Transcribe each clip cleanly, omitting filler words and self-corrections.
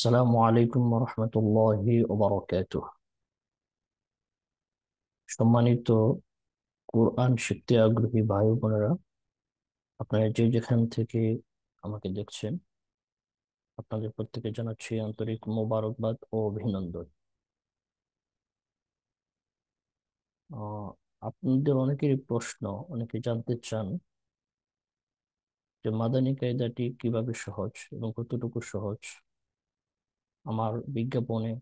আসসালামু আলাইকুম রহমতুল্লাহি ওবারাকাতুহ। সম্মানিত কোরআন শিখতে আগ্রহী ভাই ও বোনেরা, আপনারা যে যেখান থেকে আমাকে দেখছেন, আপনাদের প্রত্যেকে জানাচ্ছি আন্তরিক মোবারকবাদ ও অভিনন্দন। আহ আপনাদের অনেকেরই প্রশ্ন, অনেকে জানতে চান যে মাদানী কায়দাটি কিভাবে সহজ এবং কতটুকু সহজ। আমার বিজ্ঞাপনে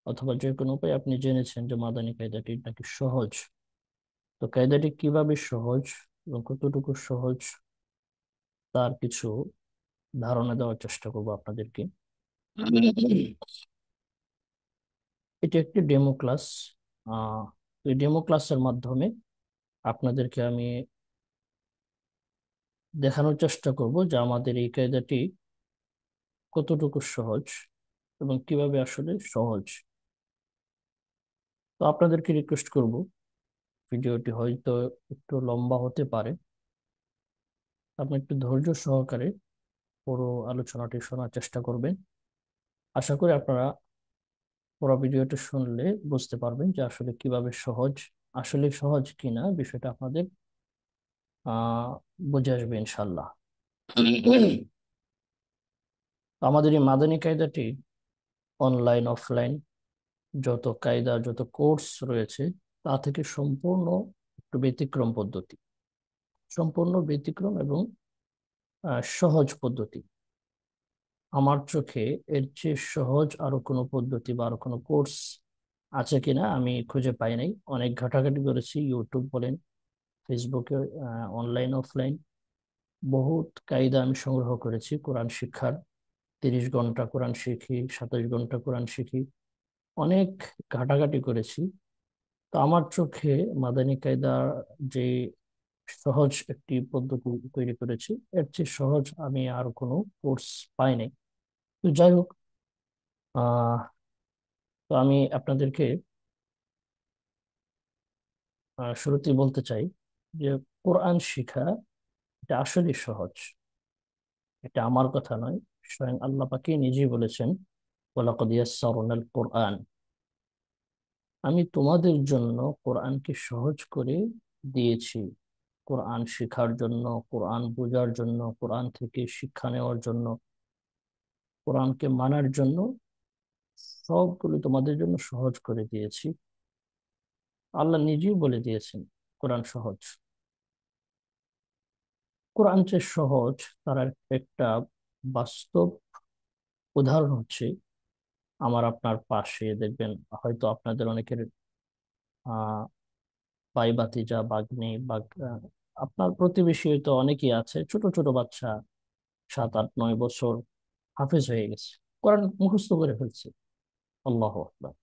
অথবা যে কোনো উপায়ে আপনি জেনেছেন যে মাদানী কায়দাটি নাকি সহজ। তো কায়দাটি কিভাবে সহজ এবং কতটুকু সহজ তার কিছু ধারণা দেওয়ার চেষ্টা করব আপনাদেরকে। এটা একটি ডেমো ক্লাস। আহ এই ডেমো ক্লাসের মাধ্যমে আপনাদেরকে আমি দেখানোর চেষ্টা করব যে আমাদের এই কায়দাটি কতটুকু সহজ এবং কিভাবে আসলে সহজ। তো আপনাদেরকে রিকোয়েস্ট করব, ভিডিওটি হয়তো একটু লম্বা হতে পারে, আপনি একটু ধৈর্য সহকারে পুরো আলোচনাটি শোনার চেষ্টা করবেন। আশা করি আপনারা পুরো ভিডিওটা শুনলে বুঝতে পারবেন যে আসলে কিভাবে সহজ, আসলে সহজ কিনা বিষয়টা আপনাদের আহ বুঝে আসবে ইনশাল্লাহ। তো আমাদের এই মাদানী কায়দাটি অনলাইন অফলাইন যত কায়দা যত কোর্স রয়েছে তা থেকে সম্পূর্ণ একটু ব্যতিক্রম পদ্ধতি, সম্পূর্ণ ব্যতিক্রম এবং সহজ পদ্ধতি। আমার চোখে এর চেয়ে সহজ আরো কোনো পদ্ধতি বা আরো কোনো কোর্স আছে কিনা আমি খুঁজে পাই নাই। অনেক ঘাটাঘাটি করেছি, ইউটিউব বলেন, ফেসবুকে, অনলাইন অফলাইন বহুত কায়দা আমি সংগ্রহ করেছি কোরআন শিক্ষার। 30 ঘন্টা কোরআন শিখি, 27 ঘন্টা কোরআন শিখি, অনেক ঘাটাঘাটি করেছি। তো আমার চোখে মাদানী কায়দা যে সহজ একটি পদ্ধতি তৈরি করেছি, এর চেয়ে সহজ আমি আর কোনো কোর্স পাই নাই। তো যাই হোক, আহ তো আমি আপনাদেরকে শুরুতেই বলতে চাই যে কোরআন শিখা এটা আসলে সহজ। এটা আমার কথা নয়, স্বয়ং আল্লাহ পাকই নিজেই বলেছেন, ওয়ালাকাদ ইয়াসসারনাল কোরআন, আমি তোমাদের জন্য কোরআনকে সহজ করে দিয়েছি। কোরআন শেখার জন্য, কোরআন বোঝার জন্য, কোরআন থেকে শিক্ষা নেওয়ার জন্য, কোরআনকে মানার জন্য সবগুলো তোমাদের জন্য সহজ করে দিয়েছি। আল্লাহ নিজেই বলে দিয়েছেন কোরআন সহজ। কোরআন যে সহজ তার একটা বাস্তব উদাহরণ হচ্ছে আমার আপনার পাশে দেখবেন, হয়তো আপনাদের অনেকের আহ ভাই ভাতিজা ভাগ্নে বা আপনার প্রতিবেশী হয়তো অনেকেই আছে, ছোট ছোট বাচ্চা, 7 8 9 বছর, হাফেজ হয়ে গেছে, কোরআন মুখস্থ করে ফেলছে। আল্লাহ আকবার।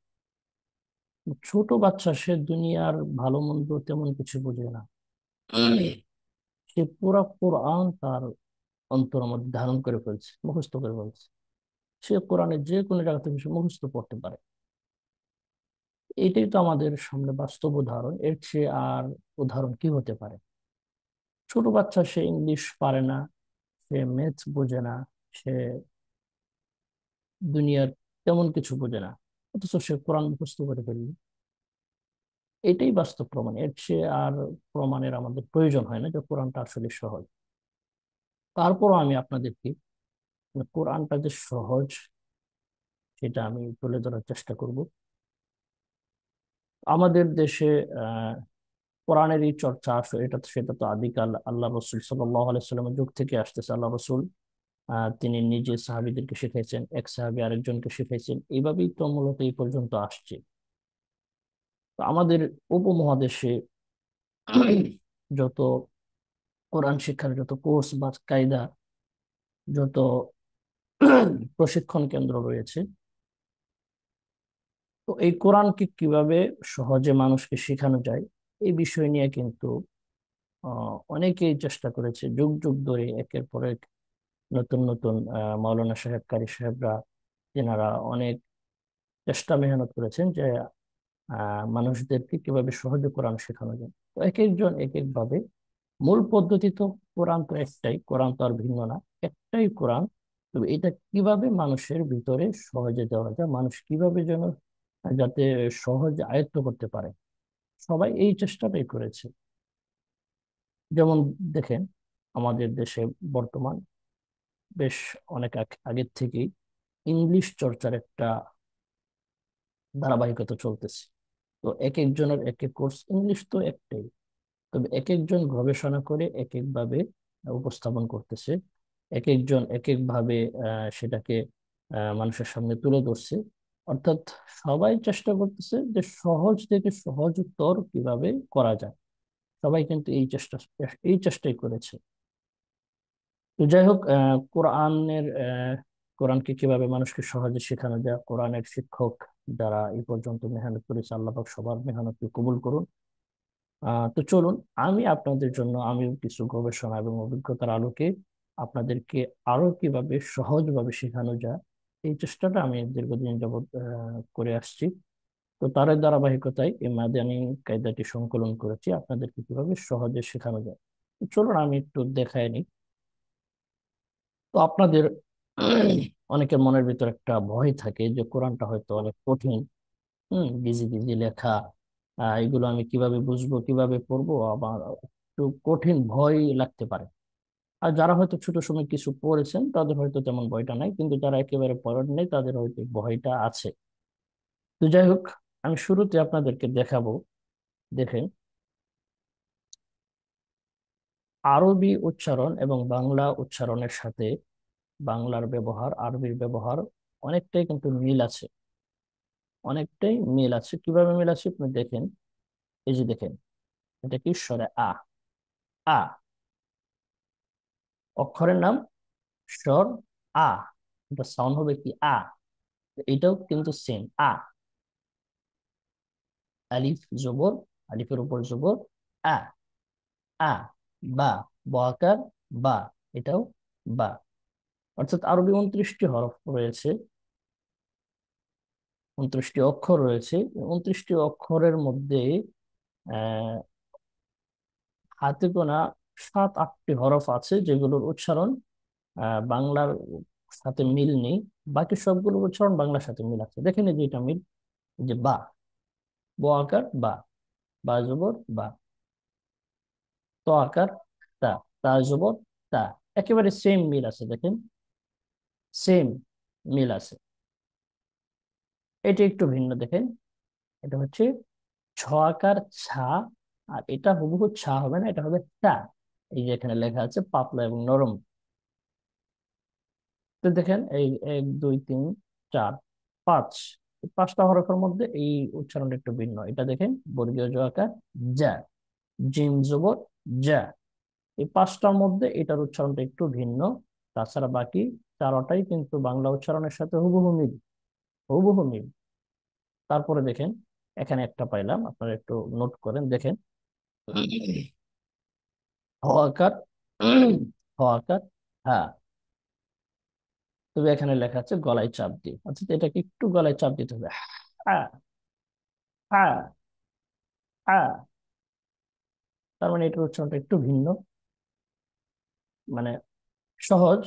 ছোট বাচ্চা, সে দুনিয়ার ভালো মন্দ তেমন কিছু বোঝে না, সে পুরা কোরআন তার অন্তরের মধ্যে ধারণ করে ফেলছে, মুখস্থ করে ফেলছে। সে কোরআনের যে কোনো জায়গা থেকে সে মুখস্থ পড়তে পারে। এটাই তো আমাদের সামনে বাস্তব উদাহরণ, এর চেয়ে আর উদাহরণ কি হতে পারে। ছোট বাচ্চা, সে ইংলিশ পারে না, সে ম্যাথ বোঝে না, সে দুনিয়ার তেমন কিছু বোঝে না, অথচ সে কোরআন মুখস্থ করে ফেলল। এটাই বাস্তব প্রমাণ, এর চেয়ে আর প্রমাণের আমাদের প্রয়োজন হয় না যে কোরআনটা আসলে সহজ। তারপরও আমি আপনাদেরকে কোরআনটা যে সহজ সেটা আমি তুলে ধরার চেষ্টা করব। আমাদের দেশে আহ কোরআনের এই চর্চা আসলে এটা তো, সেটা তো আদিকাল আল্লাহ রসুল সাল্লাল্লাহু আলাইহি সাল্লামের যুগ থেকে আসতেছে। আল্লাহ রসুল তিনি নিজে সাহাবীদেরকে শিখাইছেন, এক সাহাবী আরেকজনকে শিখাইছেন, এইভাবেই তো মূলত এই পর্যন্ত আসছে। তো আমাদের উপমহাদেশে যত কোরআন শিক্ষার যত কোর্স বা কায়দা, যত প্রশিক্ষণ কেন্দ্র রয়েছে, তো এই কোরআনকে কিভাবে সহজে মানুষকে শেখানো যায় এই বিষয় নিয়ে কিন্তু অনেকেই চেষ্টা করেছে যুগ যুগ ধরে, একের পর এক নতুন নতুন মাওলানা সাহেব, কারি সাহেবরা, তেনারা অনেক চেষ্টা মেহনত করেছেন যে মানুষদেরকে কিভাবে সহজে কোরআন শেখানো যায়। তো এক একজন এক এক ভাবে, মূল পদ্ধতি তো কোরআন তো একটাই, কোরআন তো আর ভিন্ন না, একটাই কোরআন। তবে এটা কিভাবে মানুষের ভিতরে সহজে দেওয়া যায়, মানুষ কিভাবে যেন যাতে সহজে আয়ত্ত করতে পারে, সবাই এই চেষ্টাটাই করেছে। যেমন দেখেন, আমাদের দেশে বর্তমান বেশ অনেক আগের থেকেই ইংলিশ চর্চার একটা ধারাবাহিকতা চলতেছে। তো এক একজনের এক এক কোর্স, ইংলিশ তো একটাই, তবে এক একজন গবেষণা করে এক এক ভাবে উপস্থাপন করতেছে, এক একজন এক এক ভাবে সেটাকে মানুষের সামনে তুলে ধরছে। অর্থাৎ সবাই চেষ্টা করতেছে যে সহজ থেকে সহজতর কিভাবে করা যায়। সবাই কিন্তু এই চেষ্টাই করেছে। তো যাই হোক, কোরআনকে কিভাবে মানুষকে সহজে শেখানো যায়, কোরআনের শিক্ষক যারা এই পর্যন্ত মেহনত করেছে, আল্লাহ পাক সবার মেহনতকে কবুল করুন। তো চলুন, আপনাদের জন্য আমি কিছু গবেষণা এবং অভিজ্ঞতার আলোকে আপনাদেরকে আরো কিভাবে সহজভাবে শেখানো যায় এই চেষ্টাটা আমি দীর্ঘদিন যাবৎ করে আসছি। তো তার ধারাবাহিকতায় এই মাদানী কায়দাটি সংকলন করেছি আপনাদেরকে কিভাবে সহজে শেখানো যায়। তো চলুন আমি একটু দেখায় নিই। তো আপনাদের অনেকের মনের ভিতর একটা ভয় থাকে যে কোরআনটা হয়তো অনেক কঠিন, গিজি গিজি লেখা, এগুলো আমি কিভাবে বুঝবো, কিভাবে পড়বো, আবার একটু কঠিন ভয় লাগতে পারে। আর যারা হয়তো ছোট সময় কিছু পড়েছেন তাদের হয়তো তেমন ভয়টা নাই, কিন্তু যারা একেবারে পড়েন নাই তাদের হয়তো ভয়টা আছে। তো যাই হোক, আমি শুরুতে আপনাদেরকে দেখাবো। দেখেন, আরবি উচ্চারণ এবং বাংলা উচ্চারণের সাথে বাংলার ব্যবহার, আরবির ব্যবহার অনেকটাই কিন্তু মিল আছে। অনেকটাই মিল আছে। কিভাবে মিল আছে আপনি দেখেন। এই যে দেখেন, এটা কি স্বরে আ। আ অক্ষরের নাম স্বর আ, এটা সাউন্ড হবে কি আ। এটাও কিন্তু সেম আ। আলিফ জবর, আলিফের উপর জবর আ। আ বা বকার বা, এটাও বা। অর্থাৎ আরবি 29টি হরফ রয়েছে, 29টি অক্ষর রয়েছে। 29টি অক্ষরের মধ্যে আহ হাতে গোনা 7-8টি হরফ আছে যেগুলোর উচ্চারণ বাংলার সাথে মিল নেই। বাকি সবগুলোর উচ্চারণ বাংলার সাথে মিল আছে। দেখেন এই যে এটা মিল, এই যে বা, ব আকার বা, বা জবর বা, ত আকার তা, তা জবর তা। একেবারে সেম মিল আছে, দেখেন সেম মিল আছে। এটা একটু ভিন্ন, দেখেন এটা হচ্ছে ছ আকার ছা, আর এটা হুবহু ছা হবে না, এটা হবে তা। এই যে এখানে লেখা আছে পাতলা এবং নরম। তো দেখেন এই 1 2 3 4 5, এই 5টা হরফের মধ্যে এই উচ্চারণটা একটু ভিন্ন। এটা দেখেন বর্গীয় জ আকার যা, জিম জবর যা। এই 5টার মধ্যে এটার উচ্চারণটা একটু ভিন্ন। তাছাড়া বাকি 4টাই কিন্তু বাংলা উচ্চারণের সাথে হুবহু মিল, হুবহু মিল। তারপরে দেখেন, এখানে একটা পাইলাম, আপনারা একটু নোট করেন। দেখেন হ আকার, হ আকার হ্যাঁ। তবে এখানে লেখা আছে গলায় চাপ দিয়ে, অর্থাৎ এটাকে একটু গলায় চাপ দিতে হবে। হ্যাঁ, হ্যাঁ, হ্যাঁ। তার মানে এটার উচ্চারণটা একটু ভিন্ন, মানে সহজ,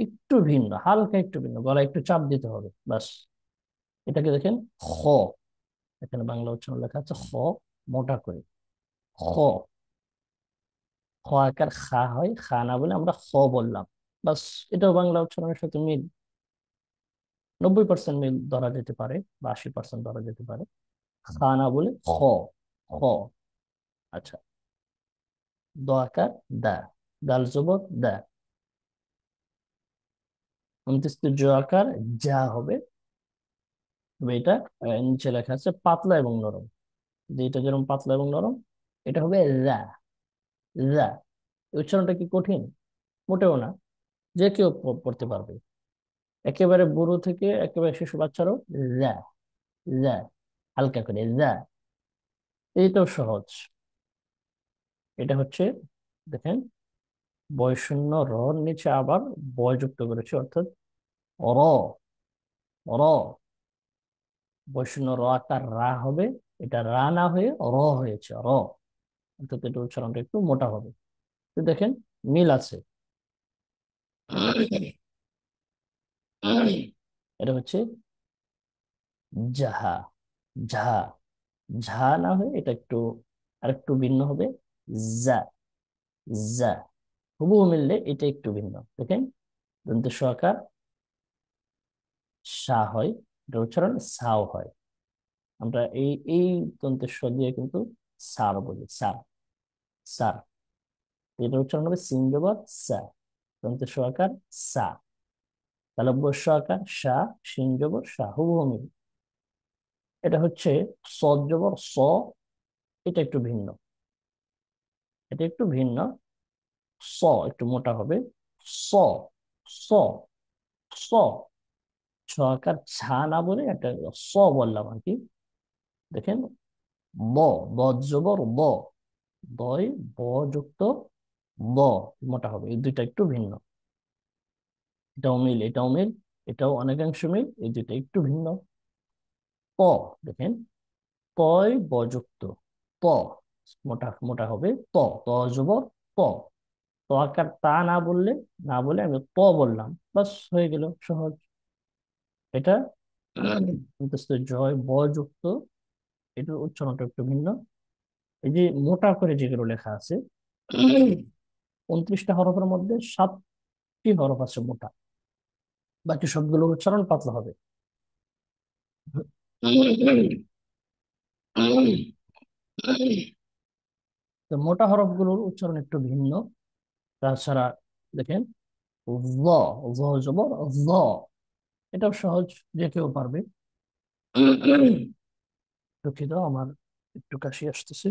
একটু ভিন্ন, হালকা একটু ভিন্ন, গলায় একটু চাপ দিতে হবে বাস। এটাকে দেখেন খ, এখানে বাংলা উচ্চারণ লেখা আছে খ, মোটা করে খ। খ আকার খা হয়, খা না বলে আমরা খ বললাম বাস। এটাও বাংলা উচ্চারণের সাথে মিল, 90% মিল ধরা যেতে পারে, বা 80% ধরা যেতে পারে। খা না বলে খ, খ। আচ্ছা, দ আকার দা, দাল জবর দা। 29 জ আকার যা হবে। তবে এটা নিচে লেখা আছে পাতলা এবং নরম, যে এটা যেরকম পাতলা এবং নরম, এটা হবে রা। রা, এই উচ্চারণটা কি কঠিন? মোটেও না, যে কেউ পড়তে পারবে। একেবারে বুড়ো থেকে একেবারে শিশু বাচ্চারও রা, রা, হালকা করে রা। এইটাও সহজ। এটা হচ্ছে, দেখেন বয়শূন্য র র নিচে আবার বয় যুক্ত করেছে, অর্থাৎ র, র। বয়শূন্য র আকার রা হবে, এটা রা না হয়ে র হয়েছে র, অর্থাৎ এটা উচ্চারণটা একটু মোটা হবে। তো দেখেন মিল আছে। এটা হচ্ছে যাহা। ঝা। ঝা না হয়ে এটা একটু আরেকটু ভিন্ন হবে, যা। যা। হুবহু মিললে এটা একটু ভিন্ন, দেখেন দন্তে স আকার সা হয়, এটা উচ্চারণ সাও হয়। আমরা এই দন্তে স দিয়ে কিন্তু সার বলি, সার। সার। এটা উচ্চারণ হবে সিন জবর সা, দন্তে স আকার সা। তাহলে বস্য আকার সা, সিন জবর সা, হুবহু মিল। এটা হচ্ছে সদ জবর স, এটা একটু ভিন্ন। এটা একটু ভিন্ন। স একটু মোটা হবে, স। স। স। ছ আকার ছা না বলে একটা স বললাম আর কি। দেখেন ব, বজ্রবর ব, বয় ব যুক্ত ব, মোটা হবে। এই দুইটা একটু ভিন্ন। এটাও মিল, এটাও মিল, এটাও অনেকাংশ মিল, এই দুইটা একটু ভিন্ন। প, দেখেন পয় বযুক্ত প, মোটা মোটা হবে প। ত জবর প। ত আকার তা না বললে, না বলে আমি প বললাম, বাস হয়ে গেল, সহজ। এটা জয় ব যুক্ত, এটার উচ্চারণটা একটু ভিন্ন। এই যে মোটা করে যেগুলো লেখা আছে, 29টা হরফের মধ্যে 7টি হরফ আছে মোটা, বাকি সবগুলোর উচ্চারণ পাতলা হবে। তো মোটা হরফগুলোর উচ্চারণ একটু ভিন্ন। তাছাড়া দেখেন জ, জ জবর জ, এটাও সহজ, যে কেউ পারবে। দুঃখিত, আমার একটু কাশি আসতেছে।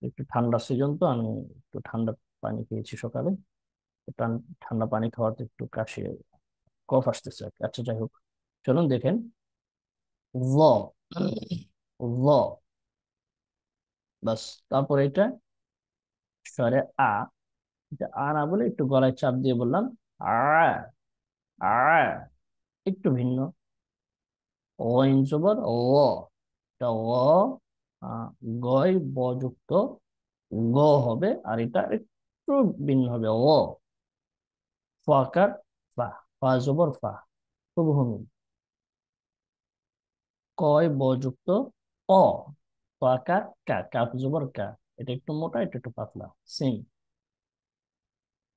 একটু ঠান্ডা সিজন তো, আমি একটু ঠান্ডা পানি খেয়েছি সকালে। তো ঠান্ডা পানি খাওয়াতে একটু কাশি, কফ আসতেছে আর কি। আচ্ছা যাই হোক, চলুন দেখেন ল। ল, বাস। তারপর এটা স্বরে আ, এটা আ না বলে একটু গলায় চাপ দিয়ে বললাম আ। আ, একটু ভিন্ন। অইন জবর ও, এটা ও, আহ, গয় ব যুক্ত গ হবে, আর এটা একটু ভিন্ন হবে ও। ফাকার ফা, ফা জবর ফা, খুব ভূমি। কয় ব যুক্ত অ, ফাকার কা, কাফ জবর কা, এটা একটু মোটা, এটা একটু পাতলা, সেম।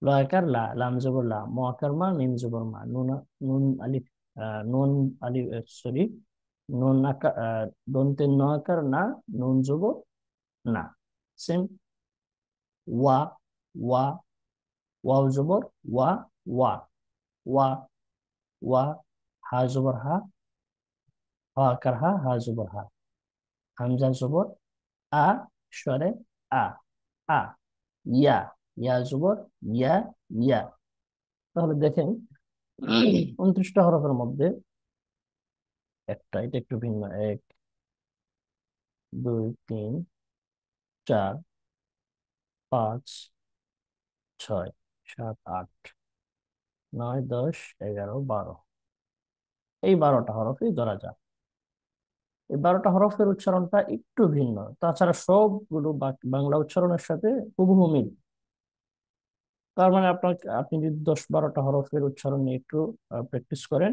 লয়াকার লা, লাম জবর লা, মোয়াকার মা, মিম জবর মা, নুন নুন আলিফ, নুন আলিফ, সরি, নুন আকার, দন্তে ন আকার না, নুন জবর না, সেম। ওয়া। ওয়া। ওয়াও জবর ওয়া, ওয়া। ওয়া। ওয়া। হা জবর হা, হা আকার হা, হা জবর হা। হামজা জবর আ, স্বরে আ। আ। ইয়া। ইয়া জবর ইয়া। ইয়া। তাহলে দেখেন 29টা হরফের মধ্যে একটা, এটা একটু ভিন্ন। এক, দুই, তিন, চার, পাঁচ, ছয়, সাত, আট, নয়, 10, 11, 12, এই 12টা হরফই ধরা যাক। এই 12টা হরফের উচ্চারণটা একটু ভিন্ন, তাছাড়া সবগুলো বাংলা উচ্চারণের সাথে হুবহু মিল। তার মানে আপনি যদি 10-12টা হরফের উচ্চারণ নিয়ে একটু প্র্যাকটিস করেন,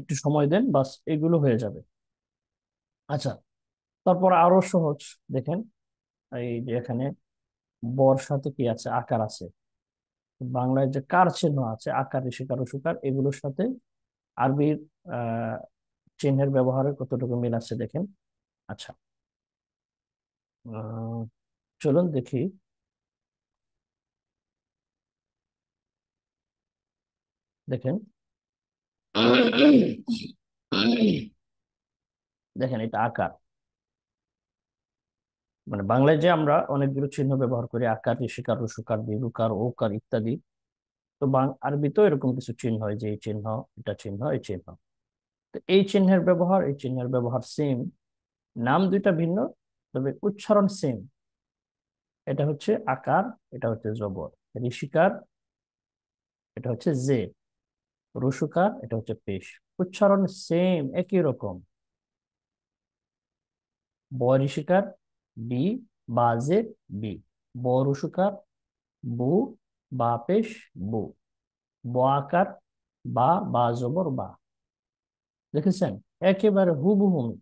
একটু সময় দেন, বাস এগুলো হয়ে যাবে। আচ্ছা, তারপর আরো সহজ দেখেন, এই যে এখানে বর সাথে কি আছে, আকার আছে। বাংলায় যে কার চিহ্ন আছে, আকার ঋষিকার উসুকার, এগুলোর সাথে আরবির আহ চিহ্নের ব্যবহারে কতটুকু মিল আছে দেখেন। আচ্ছা, আহ, চলুন দেখি। দেখেন, দেখেন এটা আকার। মানে বাংলায় যে আমরা অনেকগুলো চিহ্ন ব্যবহার করি, আকার ঋষিকার রসুকার দীর্ঘকার ওকার ইত্যাদি, তো আরবিতেও এরকম কিছু চিহ্ন হয়, যে এই চিহ্ন, এটা চিহ্ন, এই চিহ্ন। তো এই চিহ্নের ব্যবহার, এই চিহ্নের ব্যবহার সেম, নাম দুইটা ভিন্ন, তবে উচ্চারণ সেম। এটা হচ্ছে আকার, এটা হচ্ছে জবর। ঋষিকার, এটা হচ্ছে জে। রসুকার, এটা হচ্ছে পেশ। উচ্চারণ সেম, একই রকম। ব ঋষিকার বি, বা জে বি, ব রসুকার বু, বা পেশ বু, ব আকার বা, বা জবর বা। দেখেছেন? একেবারে হুবহু মিল।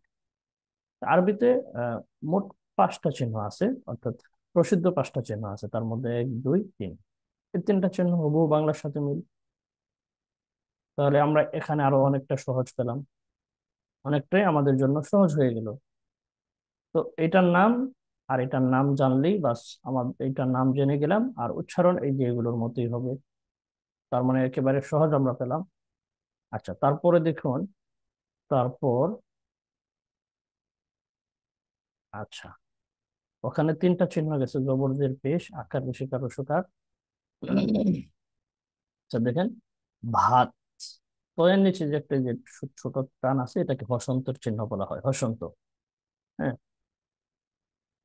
আরবিতে আহ, মোট 5টা চিহ্ন আছে, অর্থাৎ প্রসিদ্ধ 5টা চিহ্ন আছে, তার মধ্যে 1 2 3। এই 3টা চিহ্ন হুবহু বাংলার সাথে মিল। তাহলে আমরা এখানে আরো অনেকটা সহজ পেলাম, অনেকটাই আমাদের জন্য সহজ হয়ে গেল। তো এটার নাম আর এটার নাম জানলেই বাস, আমার এটার নাম জেনে গেলাম, আর উচ্চারণ এই যে এগুলোর মতোই হবে। তার মানে একেবারে সহজ আমরা পেলাম। আচ্ছা, তারপরে দেখুন, তারপর, আচ্ছা, ওখানে 3টা চিহ্ন গেছে, জবরদের পেশ, আকার, ঋষিকার, রসুকার। আচ্ছা দেখেন, ভাত, তো এর নিচে যে একটা যে ছোট টান আছে, এটাকে হসন্তের চিহ্ন বলা হয়, হসন্ত। হ্যাঁ,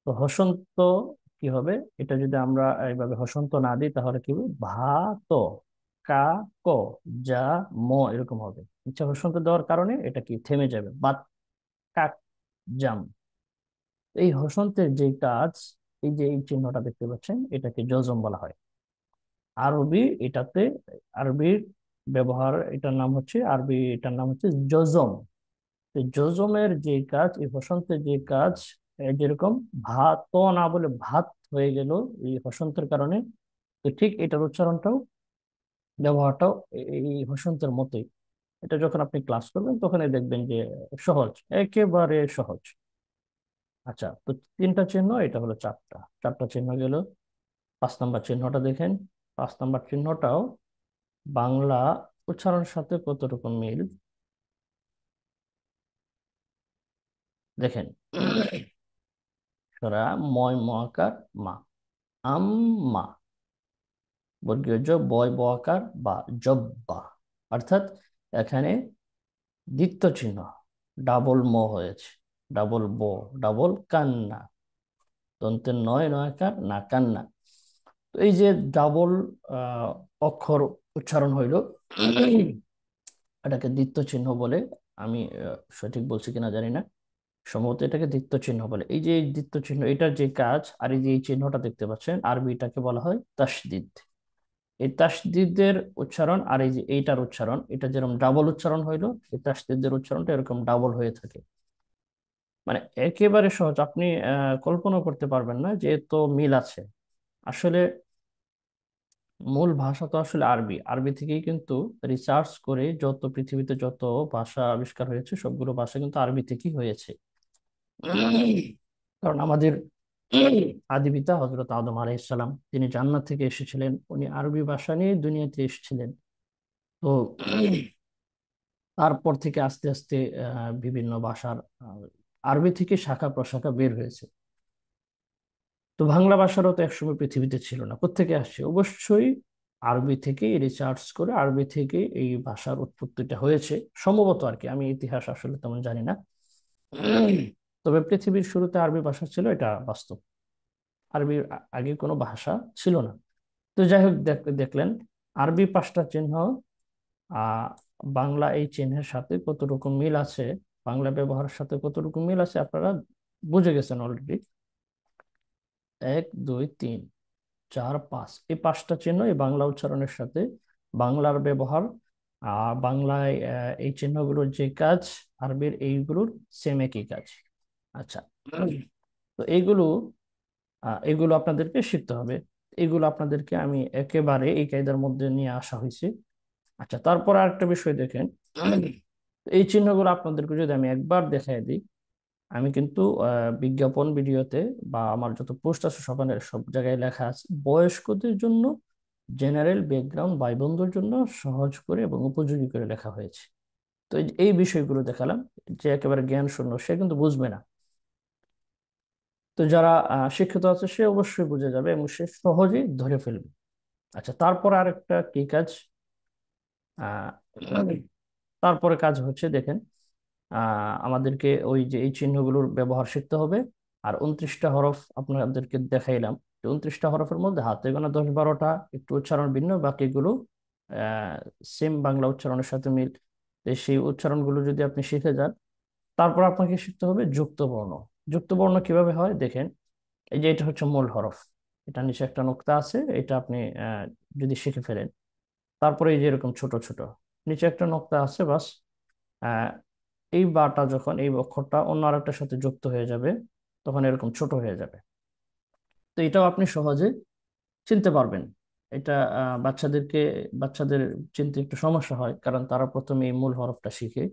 তো হসন্ত কি হবে? এটা যদি আমরা এইভাবে হসন্ত না দিই তাহলে কি হবে? ভাত, কা, ক, যা, ম, এরকম হবে। ইচ্ছা হসন্ত দেওয়ার কারণে এটা কি থেমে যাবে, বাত, কাক, জাম। এই হসন্তের যে কাজ, এই যে এই চিহ্নটা দেখতে পাচ্ছেন, এটাকে যজম বলা হয় আরবি। এটাতে আরবির ব্যবহার, এটার নাম হচ্ছে আরবি, এটার নাম হচ্ছে যজম। এই যজমের যে কাজ, এই বসন্তের যে কাজ, এই যেরকম ভাত তো না বলে ভাত হয়ে গেল এই বসন্তের কারণে, তো ঠিক এটার উচ্চারণটাও, ব্যবহারটাও এই বসন্তের মতোই। এটা যখন আপনি ক্লাস করবেন তখনই দেখবেন যে সহজ, একেবারে সহজ। আচ্ছা, তো 3টা চিহ্ন, এটা হলো 4টা, 4টা চিহ্ন গেল। 5 নম্বর চিহ্নটা দেখেন। 5 নম্বর চিহ্নটাও বাংলা উচ্চারণের সাথে কত রকম মিল দেখেন। সরা, ময় মহাকার মা, আম্মা, বর্গীয় জ, বয় ব আকার বা, জব্বা। অর্থাৎ এখানে দ্বিত্ব চিহ্ন, ডাবল ম হয়েছে, ডাবল ব, ডাবল কান্না, দন্তের নয় নয়াকার না, কান্না। তো এই যে ডাবল অক্ষর উচ্চারণ হইল, এটাকে দ্বিত্ব চিহ্ন বলে। আমি সঠিক বলছি কিনা জানি না, সম্ভবত এটাকে দ্বিত্ব চিহ্ন বলে। এই যে এই দ্বিত্ব চিহ্ন, এটার যে কাজ, আর এই যে এই চিহ্নটা দেখতে পাচ্ছেন, আরবি এটাকে বলা হয় তাসদিদ। এই তাসদিদের উচ্চারণ আর এই যে এইটার উচ্চারণ, এটা যেরকম ডাবল উচ্চারণ হইলো, এই তাসদিদের উচ্চারণটা এরকম ডাবল হয়ে থাকে। মানে একেবারে সহজ, আপনি কল্পনা করতে পারবেন না যে এত মিল আছে। আসলে মূল ভাষা তো আসলে আরবি, আরবি থেকেই কিন্তু রিসার্চ করে যত পৃথিবীতে যত ভাষা আবিষ্কার হয়েছে, সবগুলো ভাষা কিন্তু আরবি থেকেই হয়েছে। কারণ আমাদের আদি পিতা হজরত আদম আলাইহিসসালাম, তিনি জান্নাত থেকে এসেছিলেন, উনি আরবি ভাষা নিয়ে দুনিয়াতে এসেছিলেন। তো তারপর থেকে আস্তে আস্তে বিভিন্ন ভাষার আরবি থেকে শাখা প্রশাখা বের হয়েছে। তো বাংলা ভাষারও তো একসময় পৃথিবীতে ছিল না, কোত্থেকে আসছে? অবশ্যই আরবি থেকে রিসার্চ করে আরবি থেকে এই ভাষার উৎপত্তিটা হয়েছে সম্ভবত, আর কি, আমি ইতিহাস আসলে তেমন জানি না। তবে পৃথিবীর শুরুতে আরবি ভাষা ছিল, এটা বাস্তব। আরবির আগে কোনো ভাষা ছিল না। তো যাই হোক, দেখলেন আরবি 5টা চিহ্ন, আহ বাংলা এই চিহ্নের সাথে কত রকম মিল আছে, বাংলা ব্যবহারের সাথে কত রকম মিল আছে আপনারা বুঝে গেছেন অলরেডি। 1 2 3 4 5, এই 5টা চিহ্ন এই বাংলা উচ্চারণের সাথে বাংলার ব্যবহার, বাংলায় এই চিহ্নগুলোর যে কাজ, আরবির এইগুলোর সেম একই কাজ। আচ্ছা, তো এইগুলো এগুলো আপনাদেরকে শিখতে হবে। এগুলো আপনাদেরকে আমি একেবারে এই কায়দার মধ্যে নিয়ে আসা হয়েছে। আচ্ছা, তারপর আরেকটা বিষয় দেখেন, এই চিহ্নগুলো আপনাদেরকে যদি আমি একবার দেখাই দিই, আমি কিন্তু বিজ্ঞাপন ভিডিওতে বা আমার যত পোস্ট আছে সব সব জায়গায় লেখা আছে বয়স্কদের জন্য, জেনারেল ব্যাকগ্রাউন্ড ভাই বোনদের জন্য সহজ করে এবং উপযোগী করে লেখা হয়েছে। তো এই বিষয়গুলো দেখালাম, যে একেবারে জ্ঞান শূন্য সে কিন্তু বুঝবে না। তো যারা শিক্ষিত আছে সে অবশ্যই বুঝে যাবে এবং সে সহজেই ধরে ফেলবে। আচ্ছা, তারপর আরেকটা কি কাজ? আহ তারপরে কাজ হচ্ছে দেখেন, আমাদেরকে ওই যে এই চিহ্নগুলোর ব্যবহার শিখতে হবে। আর 29টা হরফ আপনাদেরকে দেখাইলাম, 29টা হরফের মধ্যে হাতে গোনা 10 12টা একটু উচ্চারণ ভিন্ন, বাকিগুলো সেম বাংলা উচ্চারণের সাথে মিল। তো সেই উচ্চারণগুলো যদি আপনি শিখে যান, তারপর আপনাকে শিখতে হবে যুক্ত বর্ণ। যুক্ত বর্ণ কিভাবে হয় দেখেন, এই যে এটা হচ্ছে মূল হরফ, এটা নিচে একটা নোক্তা আছে, এটা আপনি যদি শিখে ফেলেন, তারপরে এই যে এরকম ছোট ছোট নিচে একটা নোক্তা আছে, বাস। আহ, এই বাটা যখন এই অক্ষরটা অন্য আরেকটার সাথে যুক্ত হয়ে যাবে, তখন এরকম ছোট হয়ে যাবে। তো এটাও আপনি সহজে চিনতে পারবেন। এটা বাচ্চাদের চিনতে একটু সমস্যা হয়, কারণ তারা প্রথমে এই মূল হরফটা শিখে,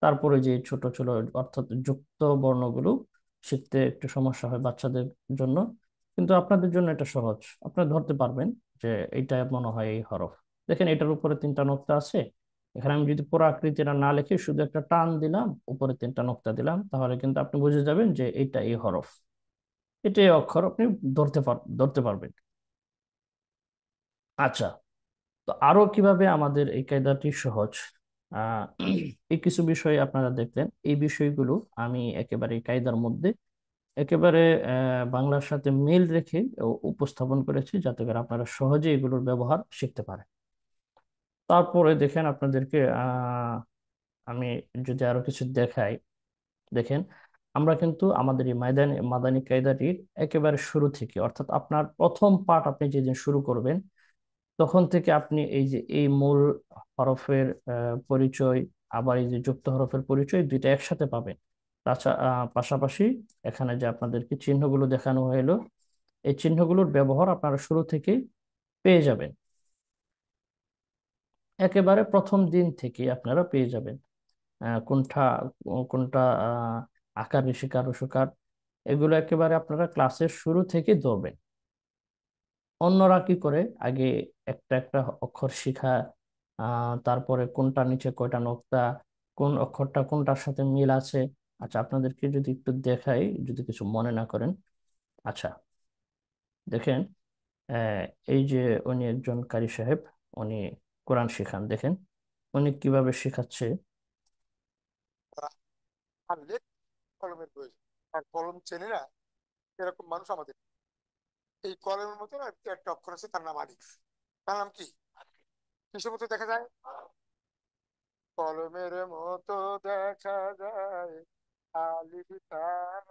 তারপরে যে ছোট ছোট অর্থাৎ যুক্ত বর্ণগুলো শিখতে একটু সমস্যা হয় বাচ্চাদের জন্য। কিন্তু আপনাদের জন্য এটা সহজ, আপনারা ধরতে পারবেন যে এটা মনে হয় এই হরফ। দেখেন এটার উপরে তিনটা নোক্তা আছে। এখানে আমি যদি পুরো আকৃতিটা না লিখে শুধু একটা টান দিলাম, উপরে তিনটা নোক্তা দিলাম, তাহলে কিন্তু আপনি বুঝে যাবেন যে এটা এই হরফ, এটা এই অক্ষর, আপনি ধরতে পারবেন। আচ্ছা, তো আরো কিভাবে আমাদের এই কায়দাটি সহজ, আহ এই কিছু বিষয় আপনারা দেখলেন। এই বিষয়গুলো আমি একেবারে এই কায়দার মধ্যে একেবারে বাংলার সাথে মিল রেখে উপস্থাপন করেছি, যাতে করে আপনারা সহজে এগুলোর ব্যবহার শিখতে পারেন। তারপরে দেখেন আপনাদেরকে আমি যদি আরো কিছু দেখাই, দেখেন আমরা কিন্তু আমাদের এই মাদানী কায়দাটির একেবারে শুরু থেকে, অর্থাৎ আপনার প্রথম পাঠ আপনি যেদিন শুরু করবেন, তখন থেকে আপনি এই যে এই মূল হরফের পরিচয়, আবার এই যে যুক্ত হরফের পরিচয়, দুইটা একসাথে পাবেন। পাশাপাশি এখানে যে আপনাদেরকে চিহ্নগুলো দেখানো হলো, এই চিহ্নগুলোর ব্যবহার আপনারা শুরু থেকেই পেয়ে যাবেন। একেবারে প্রথম দিন থেকে আপনারা পেয়ে যাবেন কোনটা কোনটা আকার ঋষিকার রসুকার, এগুলো একেবারে আপনারা ক্লাসের শুরু থেকে ধরবেন। অন্যরা কি করে, আগে একটা একটা অক্ষর শিখা, তারপরে কোনটা নিচে কয়টা নোক্তা, কোন অক্ষরটা কোনটার সাথে মিল আছে। আচ্ছা, আপনাদেরকে যদি একটু দেখাই, যদি কিছু মনে না করেন। আচ্ছা, দেখেন আহ, এই যে উনি একজন কারি সাহেব, উনি কোরআন শিখান, দেখেন উনি কিভাবে শিখাচ্ছে। আনলে কলমের প্রয়োজন। আর কলম চেনে না এরকম মানুষ আমাদের। এই কলমের মতো একটা অক্ষর আছে, তার নাম আলিফ। তার নাম কি? কিসের মতো দেখা যায়? কলমের মতো দেখা যায় আলিফ তার।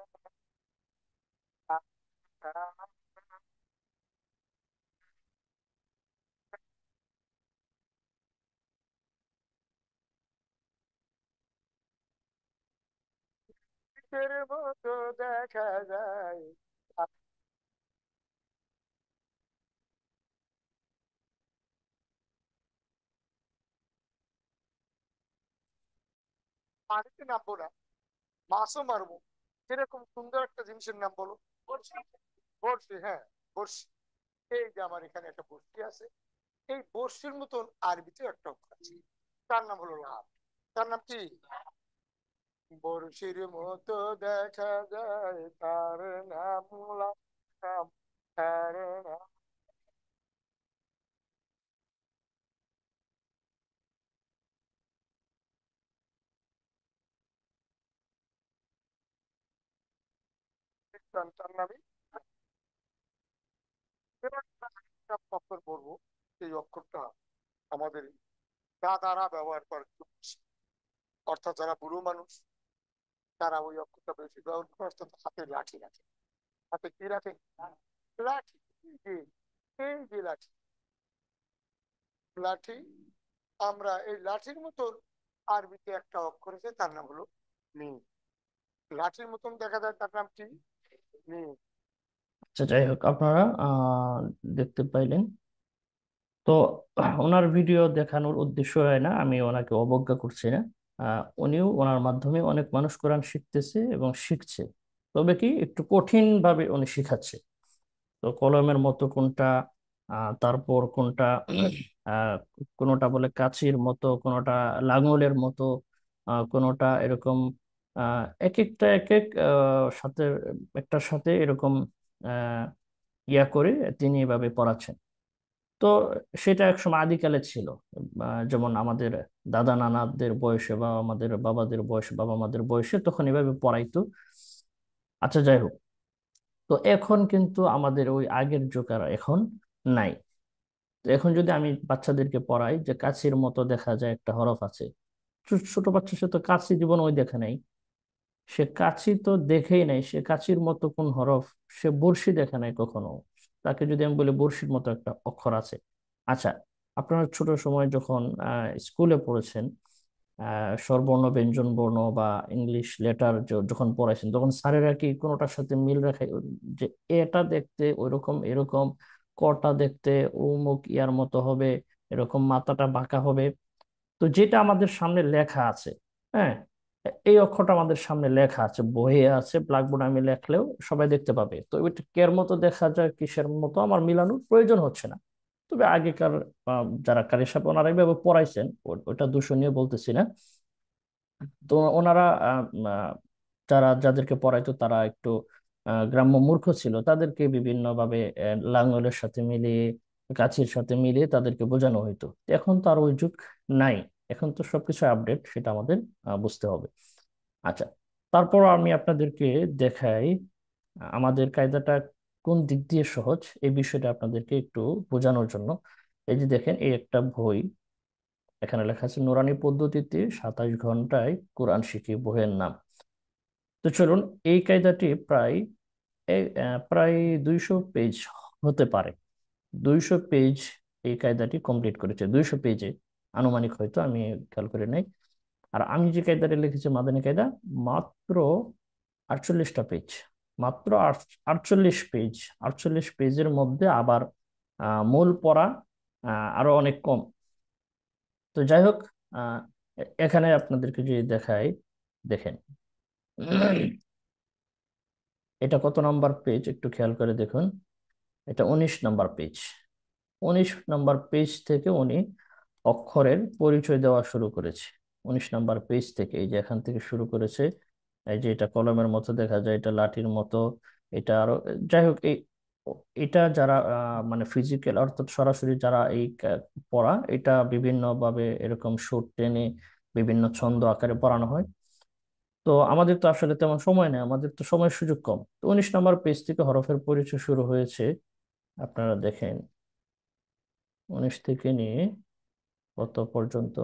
আলিফের মতো দেখা যায়। পানিতে নামবো না, মাছও মারবো। এরকম সুন্দর একটা জিনিসের নাম বলো। বড়শি। বড়শি, হ্যাঁ, বড়শি। এই যে আমার এখানে একটা বড়শি আছে, এই বড়শির মতন আরবিতে একটা অক্ষর আছে, তার নাম হলো লাভ। তার নাম কি? বড়শির মতো দেখা যায় তার নাম লাভ। তার নাম বিজ্ঞান, তার নামই। এবার একটা অক্ষর বলবো, এই অক্ষরটা আমাদের দাদারা ব্যবহার করে খুব বেশি। অর্থাৎ যারা বুড়ো মানুষ, তারা ওই অক্ষরটা বেশি ব্যবহার করে, অর্থাৎ হাতে লাঠি রাখে। হাতে কি রাখে? লাঠি। এই যে, এই যে লাঠি, লাঠি। আমরা এই লাঠির মতন আরবিতে একটা অক্ষর আছে, তার নাম হলো মিম। লাঠির মতন দেখা যায়, তার নাম কি? মিম। আচ্ছা, যাই হোক, আপনারা দেখতে পাইলেন। তো ওনার ভিডিও দেখানোর উদ্দেশ্য হয় না, আমি ওনাকে অবজ্ঞা করছি না। উনিও ওনার মাধ্যমে অনেক মানুষ কোরআন শিখতেছে এবং শিখছে। তবে কি একটু কঠিন ভাবে উনি শিখাচ্ছে। তো কলমের মতো কোনটা, তারপর কোনটা, আহ, কোনোটা বলে কাছির মতো, কোনোটা লাঙলের মতো, কোনোটা এরকম, এক একটা এক এক সাথে, একটার সাথে এরকম আহ, ইয়া করে তিনি এভাবে পড়াচ্ছেন। তো সেটা একসময় আদিকালে ছিল, যেমন আমাদের দাদা নানাদের বয়সে বা আমাদের বাবাদের বয়সে, বাবা মাদের বয়সে তখন এভাবে পড়াইতো। আচ্ছা, যাই হোক, তো এখন কিন্তু আমাদের ওই আগের যুগ আর এখন নাই। তো এখন যদি আমি বাচ্চাদেরকে পড়াই যে কাছির মতো দেখা যায় একটা হরফ আছে, ছোট বাচ্চা সে তো কাছি জীবন ওই দেখে নাই, সে কাছি তো দেখেই নাই, সে কাছির মতো কোন হরফ, সে বড়শি দেখে নাই কখনো। তাকে যদি আমি বলি বড়শির মতো একটা অক্ষর আছে। আচ্ছা, আপনারা ছোট সময় যখন স্কুলে পড়েছেন, স্বরবর্ণ ব্যঞ্জন বর্ণ বা ইংলিশ লেটার যখন পড়াইছেন, তখন স্যারেরা কি কোনোটার সাথে মিল রাখে? যে এটা দেখতে ওইরকম এরকম, কটা দেখতে অমুক ইয়ার মতো হবে, এরকম মাথাটা বাঁকা হবে। তো যেটা আমাদের সামনে লেখা আছে, হ্যাঁ, এই অক্ষরটা আমাদের সামনে লেখা আছে, বইয়ে আছে, ব্ল্যাকবোর্ড আমি লেখলেও সবাই দেখতে পাবে, তো ওইটা কের মতো দেখা যায় কিসের মতো আমার মিলানোর প্রয়োজন হচ্ছে না। তবে আগেকার যারা কারি সাহেব ওনারা এইভাবে পড়াইছেন, ওটা দূষণীয় বলতেছি না। তো ওনারা যারা যাদেরকে পড়াইতো তারা একটু গ্রাম্য মূর্খ ছিল, তাদেরকে বিভিন্ন ভাবে লাঙ্গলের সাথে মিলিয়ে, কাছির সাথে মিলিয়ে তাদেরকে বোঝানো হইতো। এখন তো আর ওই যুগ নাই, এখন তো সবকিছু আপডেট, সেটা আমাদের বুঝতে হবে। আচ্ছা, তারপর আমি আপনাদেরকে দেখাই আমাদের কায়দাটা কোন দিক দিয়ে সহজ, এই বিষয়টা আপনাদেরকে একটু বোঝানোর জন্য। এই যে দেখেন, এই একটা বই, এখানে লেখা আছে নুরানি পদ্ধতিতে 27 ঘন্টায় কোরআন শিখি, বইয়ের নাম। তো চলুন, এই কায়দাটি প্রায় 200 পেজ হতে পারে। 200 পেজ এই কায়দাটি কমপ্লিট করেছে, 200 পেজে আনুমানিক, হয়তো আমি খেয়াল করে নাই। আর আমি যে কায়দাটা লিখেছি মাদানী কায়দা, মাত্র 48টা পেজ, মাত্র 48 পেজ। 48 পেজের মধ্যে আবার মূল পড়া আরো অনেক কম। তো যাই হোক, আহ, এখানে আপনাদেরকে যদি দেখাই, দেখেন এটা কত নাম্বার পেজ একটু খেয়াল করে দেখুন। এটা 19 নাম্বার পেজ। 19 নাম্বার পেজ থেকে উনি অক্ষরের পরিচয় দেওয়া শুরু করেছে। 19 নাম্বার পেজ থেকে, এই যে এখান থেকে শুরু করেছে। এই যে এটা কলমের মতো দেখা যায়, এটা লাঠির মতো, এটা আরো, যাই হোক, এটা যারা মানে ফিজিক্যাল অর্থাৎ সরাসরি যারা এই পড়া, এটা বিভিন্ন ভাবে এরকম সুর টেনে বিভিন্ন ছন্দ আকারে পড়ানো হয়। তো আমাদের তো আসলে তেমন সময় নেই, আমাদের তো সময়ের সুযোগ কম। তো 19 নাম্বার পেজ থেকে হরফের পরিচয় শুরু হয়েছে। আপনারা দেখেন, 19 থেকে নিয়ে কত পর্যন্ত,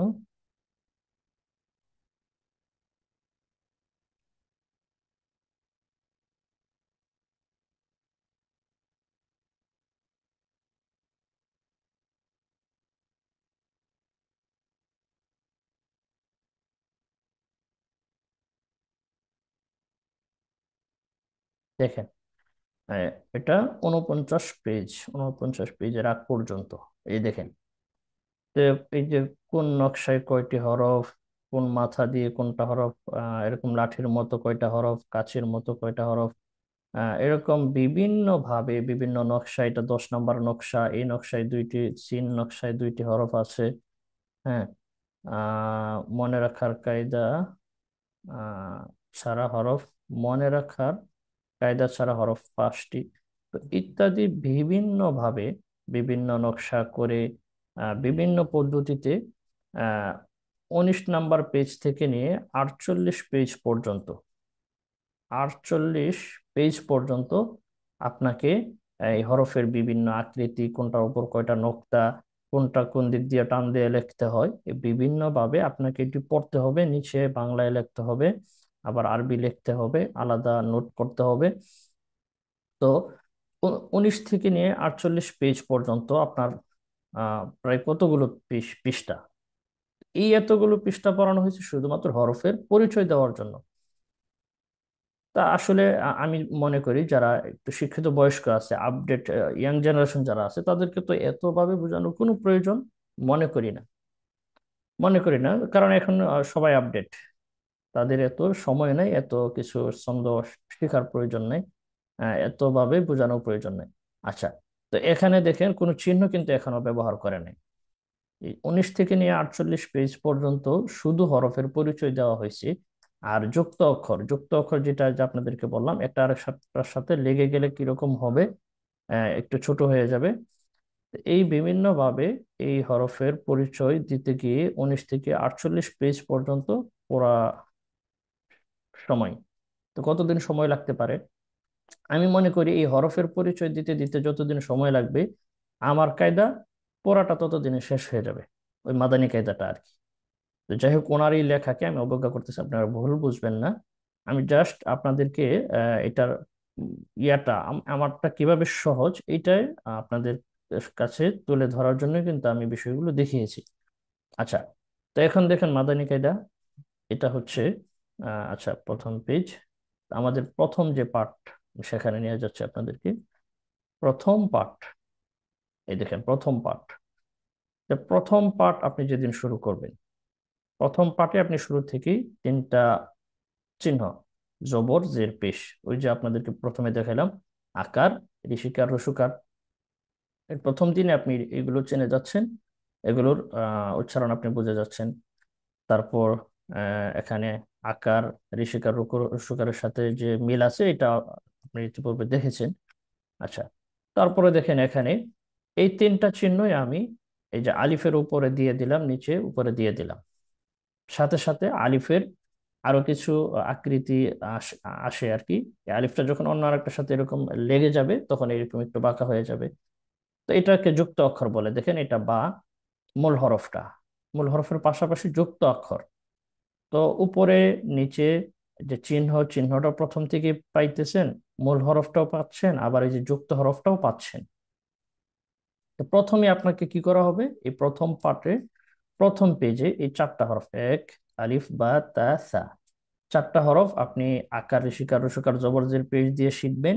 দেখেন, হ্যাঁ, এটা 49 পেজ, 49 পেজের আগ পর্যন্ত। এই দেখেন, তো এই যে কোন নকশায় কয়টি হরফ, কোন মাথা দিয়ে কোনটা হরফ, এরকম লাঠির মতো কয়টা হরফ, কাছের মতো কয়টা হরফ, এরকম বিভিন্ন ভাবে বিভিন্ন নকশা। এটা 10 নাম্বার নকশা, এই নকশায় দুইটি, সিন নকশায় দুইটি হরফ আছে। হ্যাঁ, মনে রাখার কায়দা আহ ছাড়া হরফ, মনে রাখার কায়দা ছাড়া হরফ 5টি। তো ইত্যাদি বিভিন্ন ভাবে, বিভিন্ন নকশা করে, বিভিন্ন পদ্ধতিতে, আহ 19 নাম্বার পেজ থেকে নিয়ে 48 পেজ পর্যন্ত, 48 পেজ পর্যন্ত আপনাকে এই হরফের বিভিন্ন আকৃতি, কোনটার উপর কয়টা নোক্তা, কোনটা কোন দিক দিয়ে টান দিয়ে লিখতে হয়, এই বিভিন্ন ভাবে আপনাকে এটি পড়তে হবে। নিচে বাংলায় লিখতে হবে, আবার আরবি লিখতে হবে, আলাদা নোট করতে হবে। তো 19 থেকে নিয়ে 48 পেজ পর্যন্ত আপনার প্রায় কতগুলো পৃষ্ঠা। এই এতগুলো পৃষ্ঠা পড়ানো হয়েছে শুধুমাত্র হরফের পরিচয় দেওয়ার জন্য। তা আসলে আমি মনে করি যারা একটু শিক্ষিত বয়স্ক আছে, আপডেট ইয়াং জেনারেশন যারা আছে, তাদেরকে তো এতভাবে বোঝানোর কোনো প্রয়োজন মনে করি না, মনে করি না। কারণ এখন সবাই আপডেট, তাদের এত সময় নেই, এত কিছু ছন্দ শেখার প্রয়োজন নেই, এতভাবে বোঝানোর প্রয়োজন নেই। আচ্ছা, তো এখানে দেখেন কোনো চিহ্ন কিন্তু এখনো ব্যবহার করে নাই। এই 19 থেকে নিয়ে 48 পেজ পর্যন্ত শুধু হরফের পরিচয় দেওয়া হয়েছে। আর যুক্ত অক্ষর, যুক্ত অক্ষর যেটা যে আপনাদেরকে বললাম, একটা আরেকটার সাথে লেগে গেলে কিরকম হবে, একটু ছোট হয়ে যাবে। এই বিভিন্ন ভাবে এই হরফের পরিচয় দিতে গিয়ে 19 থেকে 48 পেজ পর্যন্ত পড়া সময়, তো কতদিন সময় লাগতে পারে? আমি মনে করি এই হরফের পরিচয় দিতে দিতে যতদিন সময় লাগবে, আমার কায়দা পড়াটা ততদিনে শেষ হয়ে যাবে, ওই মাদানী কায়দাটা আর কি। তো যাই হোক, ওনার এই লেখাকে আমি অবজ্ঞা করতেছি, আপনারা ভুল বুঝবেন না। আমি জাস্ট আপনাদেরকে এটার ইয়াটা আমারটা কিভাবে সহজ এইটাই আপনাদের কাছে তুলে ধরার জন্য কিন্তু আমি বিষয়গুলো দেখিয়েছি। আচ্ছা, তো এখন দেখেন মাদানী কায়দা, এটা হচ্ছে আচ্ছা প্রথম পেজ, আমাদের প্রথম যে পার্ট সেখানে নিয়ে যাচ্ছে আপনাদেরকে। প্রথম পার্ট, এই দেখেন প্রথম পার্ট। প্রথম পার্ট আপনি যেদিন শুরু করবেন, প্রথম পার্টে আপনি শুরু থেকেই তিনটা চিহ্ন, জবর জের পেশ, ওই যে আপনাদেরকে প্রথমে দেখালাম, আকার, ঋষিকার, রসুকার, এর প্রথম দিনে আপনি এগুলো চিনে যাচ্ছেন, এগুলোর উচ্চারণ আপনি বুঝে যাচ্ছেন। তারপর এখানে আকার, ঋষিকার, রসুকারের সাথে যে মিল আছে এটা আপনি ইতিপূর্বে দেখেছেন। আচ্ছা, তারপরে দেখেন এখানে এই তিনটা চিহ্নই আমি এই যে আলিফের উপরে দিয়ে দিলাম, নিচে উপরে দিয়ে দিলাম, সাথে সাথে আলিফের আরো কিছু আকৃতি আসে আর কি। এই আলিফটা যখন অন্য আরেকটার সাথে এরকম লেগে যাবে তখন এরকম একটু বাঁকা হয়ে যাবে। তো এটাকে যুক্ত অক্ষর বলে, দেখেন এটা বা, মূল হরফটা, মূল হরফের পাশাপাশি যুক্ত অক্ষর। তো উপরে নিচে যে চিহ্ন, চিহ্নটা প্রথম থেকে পাইতেছেন, মূল হরফটাও পাচ্ছেন, আবার এই যে যুক্ত হরফটাও পাচ্ছেন। তো প্রথমে আপনাকে কি করা হবে, এই প্রথম পার্টে প্রথম পেজে এই চারটা হরফ, এক, আলিফ, বা, তা, সা, চারটা হরফ আপনি আকার, ঋষিকার, রসুকার, জবরজের পেজ দিয়ে শিখবেন।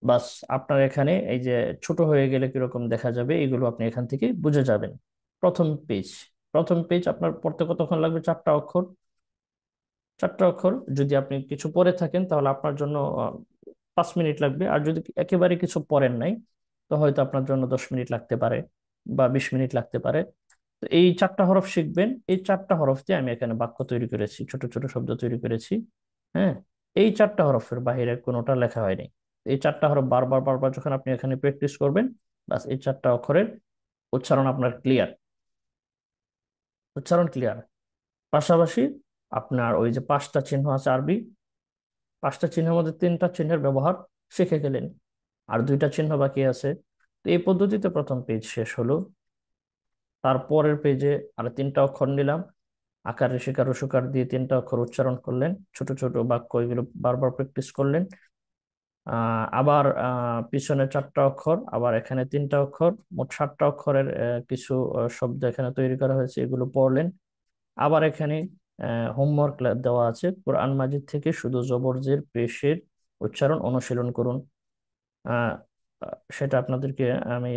বাস, আপনার এখানে এই যে ছোট হয়ে গেলে কিরকম দেখা যাবে এগুলো আপনি এখান থেকে বুঝে যাবেন। প্রথম পেজ, প্রথম পেজ আপনার পড়তে কতক্ষণ লাগবে? চারটা অক্ষর, চারটা অক্ষর যদি আপনি কিছু পড়ে থাকেন তাহলে আপনার জন্য 5 মিনিট লাগবে, আর যদি একেবারে কিছু পড়েন নাই তো হয়তো আপনার জন্য 10 মিনিট লাগতে পারে বা 20 মিনিট লাগতে পারে। তো এই চারটা হরফ শিখবেন, এই চারটা হরফ দিয়ে আমি এখানে বাক্য তৈরি করেছি, ছোট ছোট শব্দ তৈরি করেছি। হ্যাঁ, এই চারটা হরফের বাইরে কোনোটা লেখা হয়নি। এই চারটা হরফ বারবার বারবার যখন আপনি এখানে প্র্যাকটিস করবেন, বাস এই চারটা অক্ষরের উচ্চারণ আপনার ক্লিয়ার, উচ্চারণ ক্লিয়ার। পাশাপাশি আপনার ওই যে পাঁচটা চিহ্ন আছে আরবি, পাঁচটা চিহ্নের মধ্যে তিনটা চিহ্নের ব্যবহার শিখে গেলেন, আর দুইটা চিহ্ন বাকি আছে। তো এই পদ্ধতিতে প্রথম পেজ শেষ হলো। তারপরের পেজে আর তিনটা অক্ষর নিলাম, আকার, ঋষিকার, রসুকার দিয়ে তিনটা অক্ষর উচ্চারণ করলেন, ছোট ছোট বাক্য, এগুলো বারবার প্র্যাকটিস করলেন। আবার পিছনে চারটা অক্ষর, আবার এখানে তিনটা অক্ষর, মোট 7টা অক্ষরের কিছু শব্দ এখানে তৈরি করা হয়েছে, এগুলো পড়লেন। আবার এখানে হোমওয়ার্ক দেওয়া আছে, কোরআন মাজিদ থেকে শুধু জবরজের পেশের উচ্চারণ অনুশীলন করুন। আহ, সেটা আপনাদেরকে আমি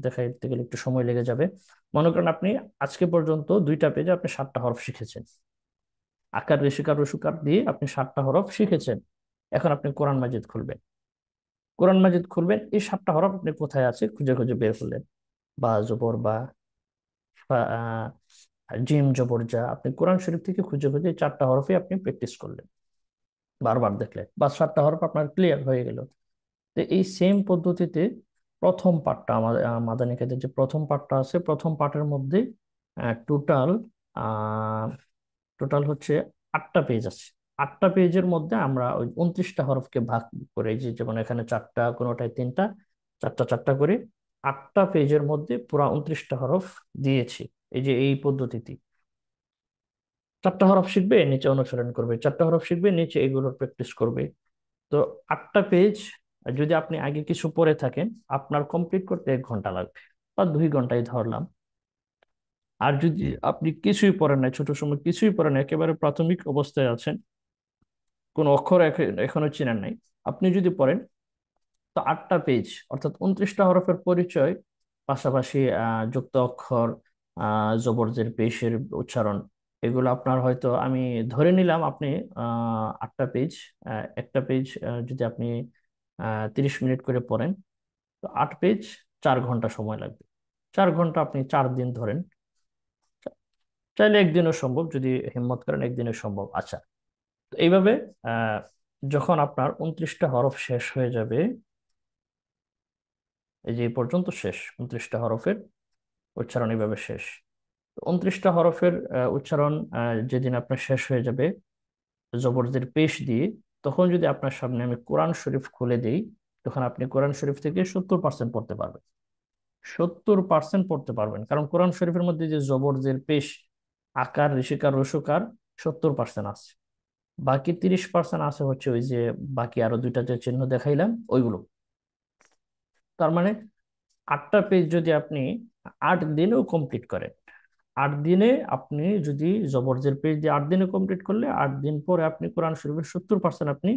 দেখাইতে গেলে একটু সময় লেগে যাবে। মনে করেন আপনি আজকে পর্যন্ত দুইটা পেজে আপনি 7টা হরফ শিখেছেন, আকার, ঋষিকার, রসুকার দিয়ে আপনি 7টা হরফ শিখেছেন। এখন আপনি কোরআন মাজিদ খুলবেন, কোরআন মাজিদ খুলবেন, এই 7টা হরফ আপনি কোথায় আছে খুঁজে খুঁজে বের করলেন। বা জবর বা, জিম জবর যা, আপনি কোরআন শরীফ থেকে খুঁজে খুঁজে এই 4টা হরফে আপনি প্র্যাকটিস করলেন, বারবার দেখলেন, বা 7টা হরফ আপনার ক্লিয়ার হয়ে গেল। তো এই সেম পদ্ধতিতে প্রথম পার্টটা আমাদের মাদানী কায়দার যে প্রথম পার্টটা আছে, প্রথম পার্টের মধ্যে টোটাল টোটাল হচ্ছে 8টা পেজ আছে। 8টা পেজের মধ্যে আমরা ওই 29টা হরফকে ভাগ করে, যে যেমন এখানে চারটা, কোনোটায় তিনটা, চারটা চারটা করে 8টা পেজের মধ্যে পুরা 29টা হরফ দিয়েছি। এই যে এই পদ্ধতিতে চারটা হরফ শিখবে, নিচে অনুসরণ করবে, চারটা হরফ শিখবে, নিচে এগুলোর প্র্যাকটিস করবে। তো 8টা পেজ যদি আপনি আগে কিছু পড়ে থাকেন, আপনার কমপ্লিট করতে 1 ঘন্টা লাগবে বা 2 ঘন্টায় ধরলাম। আর যদি আপনি কিছুই পড়েন না, ছোট সময় কিছুই পড়েন না, একেবারে প্রাথমিক অবস্থায় আছেন, কোন অক্ষর এখনো চেনেন নাই, আপনি যদি পড়েন, তো 8টা পেজ অর্থাৎ 29টা হরফের পরিচয়, পাশাপাশি যুক্ত অক্ষর, জবরজের পেশের উচ্চারণ, এগুলো আপনার হয়তো আমি ধরে নিলাম আপনি 8টা পেজ, একটা পেজ যদি আপনি 30 মিনিট করে পড়েন, তো 8 পেজ 4 ঘন্টা সময় লাগবে। 4 ঘন্টা আপনি 4 দিন ধরেন, চাইলে একদিনও সম্ভব, যদি হিম্মত করেন একদিনও সম্ভব। আচ্ছা, তো এইভাবে আহ যখন আপনার 29টা হরফ শেষ হয়ে যাবে, এই যে এই পর্যন্ত শেষ, 29টা হরফের উচ্চারণ এইভাবে শেষ। তো 29টা হরফের উচ্চারণ যেদিন আপনার শেষ হয়ে যাবে জবরদের পেশ দিয়ে, তখন যদি আপনার সামনে আমি কোরআন শরীফ খুলে দিই, তখন আপনি কোরআন শরীফ থেকে 70% পড়তে পারবেন। 70% পড়তে পারবেন, কারণ কোরআন শরীফের মধ্যে যে জবরদের পেশ, আকার, ঋষিকার, রসুকার 70% আছে। বাকি 30% আছে হচ্ছে ওই যে বাকি আরো দুইটা যে চিহ্ন দেখাইলাম ওইগুলো। তার মানে 8টা পেজ যদি আপনি 8 দিনেও কমপ্লিট করেন, 8 দিনে আপনি যদি জবরজের পেজ দিয়ে 8 দিনে কমপ্লিট করলে 8 দিন পরে আপনি কোরআন শরীফের 70% আপনি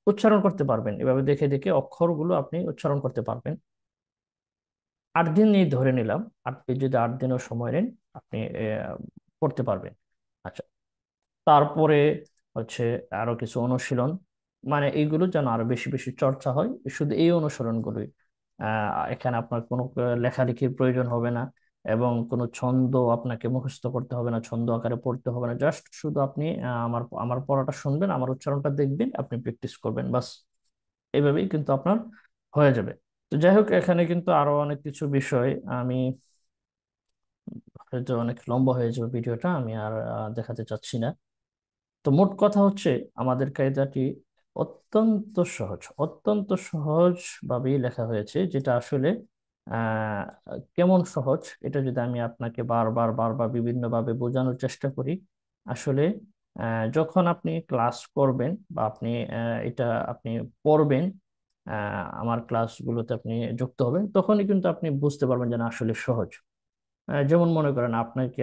উচ্চারণ করতে পারবেন। এভাবে দেখে দেখে অক্ষরগুলো আপনি উচ্চারণ করতে পারবেন। 8 দিন নিয়ে ধরে নিলাম, 8 পেজ যদি 8 দিনও সময় নেন আপনি পড়তে পারবেন। আচ্ছা, তারপরে হচ্ছে আরো কিছু অনুশীলন, মানে এইগুলো যেন আরো বেশি বেশি চর্চা হয়, শুধু এই অনুসরণগুলোই। এখানে আপনার কোনো লেখালেখির প্রয়োজন হবে না, এবং কোনো ছন্দ আপনাকে মুখস্থ করতে হবে না, ছন্দ আকারে পড়তে হবে না। জাস্ট শুধু আপনি আমার আমার পড়াটা শুনবেন, আমার উচ্চারণটা দেখবেন, আপনি প্র্যাকটিস করবেন, বাস। এইভাবেই কিন্তু আপনার হয়ে যাবে। তো যাই হোক, এখানে কিন্তু আরো অনেক কিছু বিষয় আমি, হয়তো অনেক লম্বা হয়ে যাবে ভিডিওটা, আমি আর দেখাতে চাচ্ছি না। তো মোট কথা হচ্ছে, আমাদের কায়দাটি অত্যন্ত সহজ ভাবেই লেখা হয়েছে, যেটা আসলে আহ কেমন সহজ, এটা যদি আমি আপনাকে বারবার বারবার বিভিন্ন ভাবে বোঝানোর চেষ্টা করি, আসলে যখন আপনি ক্লাস করবেন বা আপনি এটা আপনি পড়বেন, আমার ক্লাসগুলোতে আপনি যুক্ত হবেন, তখনই কিন্তু আপনি বুঝতে পারবেন যে না, আসলে সহজ। যেমন মনে করেন,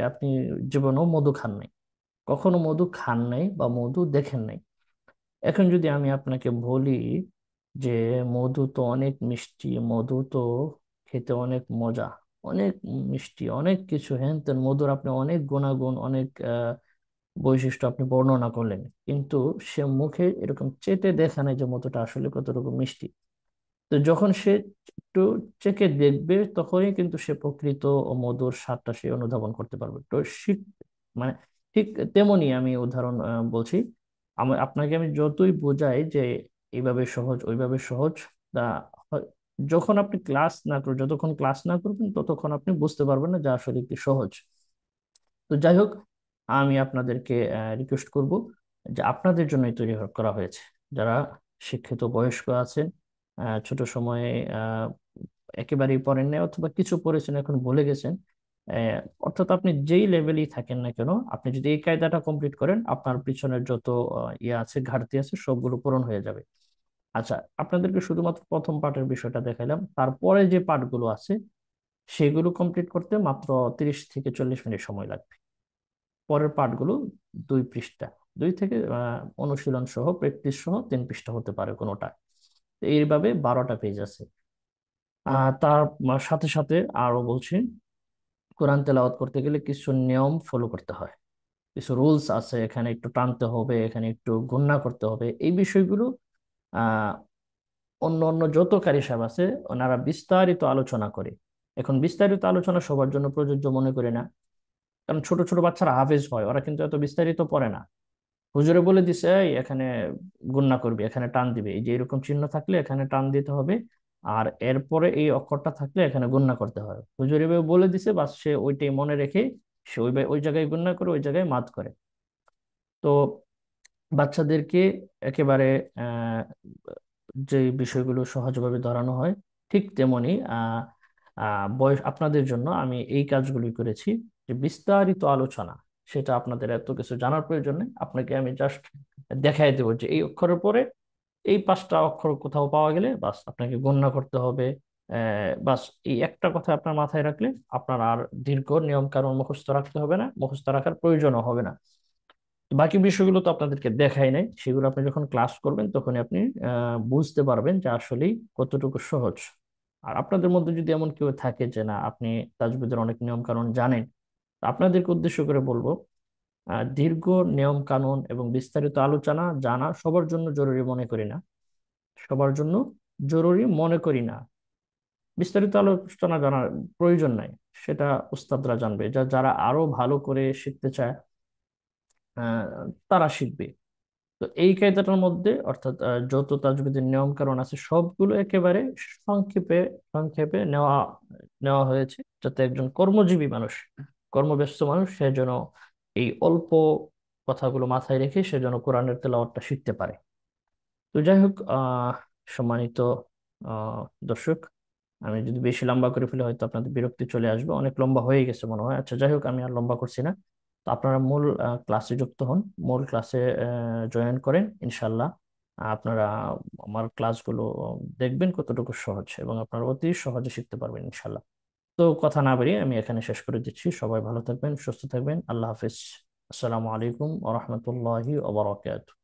আপনি জীবনেও মধু খান নাই, কখনো মধু খান নাই বা মধু দেখেন নাই। এখন যদি আমি আপনাকে বলি যে মধু তো অনেক মিষ্টি, মধু তো খেতে অনেক মজা, অনেক মিষ্টি, অনেক কিছু হ্যান ত্যান, মধুর আপনি অনেক গুণাগুণ, অনেক বৈশিষ্ট্য আপনি বর্ণনা করলেন, কিন্তু সে মুখে এরকম চেটে দেখা নাই যে মধুটা আসলে কতটুকু মিষ্টি। তো যখন সে একটু চেখে দেখবে, তখনই কিন্তু সে প্রকৃত ও মধুর স্বাদটা সে অনুধাবন করতে পারবে। তো শীত মানে ঠিক তেমনি আমি উদাহরণ বলছি। আপনাকে আমি যতই বোঝাই যে এইভাবে সহজ ওইভাবে সহজ, তা হয়- যখন আপনি ক্লাস না করবেন, যতক্ষণ ক্লাস না করবেন ততক্ষণ আপনি বুঝতে পারবেন না যে আসলে কি সহজ। তো যাই হোক, আমি আপনাদেরকে রিকোয়েস্ট করব যে আপনাদের জন্যই তৈরি করা হয়েছে, যারা শিক্ষিত বয়স্ক আছেন, ছোট সময়ে আহ, একেবারেই পড়েন না অথবা কিছু পড়েছেন এখন ভুলে গেছেন, অর্থাৎ আপনি যেই লেভেলেই থাকেন না কেন, আপনি যদি এই কায়দাটা কমপ্লিট করেন, আপনার পিছনের যত ইয়ে আছে, ঘাটতি আছে, সবগুলো পূরণ হয়ে যাবে। আচ্ছা, আপনাদেরকে শুধুমাত্র প্রথম পার্টের বিষয়টা দেখাইলাম, তারপরে যে পার্টগুলো আছে সেগুলো কমপ্লিট করতে মাত্র 30 থেকে 40 মিনিট সময় লাগবে। পরের পার্টগুলো 2 পৃষ্ঠা, 2 থেকে অনুশীলন সহ প্র্যাকটিস সহ 3 পৃষ্ঠা হতে পারে কোনোটা। তো এইভাবে 12টা পেজ আছে। তার সাথে সাথে আরো বলছি, কোরআন তেলাওয়াত করতে গেলে কিছু নিয়ম ফলো করতে হয়, কিছু রুলস আছে, এখানে একটু টানতে হবে, এখানে একটু গুণনা করতে হবে, এই বিষয়গুলো আহ অন্য অন্য যত কারি সাহেব আছে ওনারা বিস্তারিত আলোচনা করে। এখন বিস্তারিত আলোচনা সবার জন্য প্রযোজ্য মনে করি না, কারণ ছোট ছোট বাচ্চারা হাফেজ হয়, ওরা কিন্তু এত বিস্তারিত পড়ে না। হুজুরে বলে দিছে, এই এখানে গুণনা করবি, এখানে টান দিবে, এই যে এরকম চিহ্ন থাকলে এখানে টান দিতে হবে, আর এরপরে এই অক্ষরটা থাকলে এখানে গুণনা করতে হবে। হুজুর এভাবে বলে দিছে, বাস সে ওইটাই মনে রেখে সে ওই জায়গায় গুণনা করে, ওই জায়গায় মাদ করে। তো বাচ্চাদেরকে একেবারে আহ যে বিষয়গুলো সহজভাবে ধরানো হয়, ঠিক তেমনি বয়স আপনাদের জন্য আমি এই কাজগুলি করেছি, যে বিস্তারিত আলোচনা, সেটা আপনাদের এত কিছু জানার প্রয়োজন নেই, আপনাকে আমি জাস্ট দেখাই দেবো যে এই অক্ষরের পরে এই 5টা অক্ষর কোথাও পাওয়া গেলে বাস আপনাকে গণনা করতে হবে। বাস এই একটা কথা আপনার মাথায় রাখলে আপনার আর দীর্ঘ নিয়ম কানুন মুখস্থ রাখতে হবে না, মুখস্থ রাখার প্রয়োজনও হবে না। বাকি বিষয়গুলো তো আপনাদেরকে দেখাই নাই, সেগুলো আপনি যখন ক্লাস করবেন তখনই আপনি বুঝতে পারবেন যে আসলেই কতটুকু সহজ। আর আপনাদের মধ্যে যদি এমন কেউ থাকে যে না, আপনি তাজবিদের অনেক নিয়ম কানুন জানেন, তা আপনাদেরকে উদ্দেশ্য করে বলবো, দীর্ঘ নিয়ম কানুন এবং বিস্তারিত আলোচনা জানা সবার জন্য জরুরি মনে করি না, সবার জন্য জরুরি মনে করি না। বিস্তারিত আলোচনা জানার প্রয়োজন নাই, সেটা উস্তাদরা জানবে, যারা আরো ভালো করে শিখতে চায় আহ, তারা শিখবে। তো এই কায়দাটার মধ্যে অর্থাৎ যত তাজবিদের নিয়ম কানুন আছে সবগুলো একেবারে সংক্ষেপে সংক্ষেপে নেওয়া নেওয়া হয়েছে, যাতে একজন কর্মজীবী মানুষ, কর্মব্যস্ত মানুষ, সে যেন এই অল্প কথাগুলো মাথায় রেখে সে যেন কোরআনের তেলাওয়াতটা শিখতে পারে। তো যাই হোক, সম্মানিত আহ দর্শক, আমি যদি বেশি লম্বা করে ফেলে হয়তো আপনাদের বিরক্তি চলে আসবে, অনেক লম্বা হয়ে গেছে মনে হয়। আচ্ছা যাই হোক, আমি আর লম্বা করছি না। তো আপনারা মূল ক্লাসে যুক্ত হন, মূল ক্লাসে জয়েন করেন ইনশাল্লাহ। আপনারা আমার ক্লাসগুলো দেখবেন কতটুকু সহজ, এবং আপনারা অতি সহজে শিখতে পারবেন ইনশাল্লাহ। তো কথা না বাড়িয়ে আমি এখানে শেষ করে দিচ্ছি। সবাই ভালো থাকবেন, সুস্থ থাকবেন। আল্লাহ হাফিজ। আসসালামু আলাইকুম ওয়া রাহমাতুল্লাহি ওয়া বারাকাতুহু।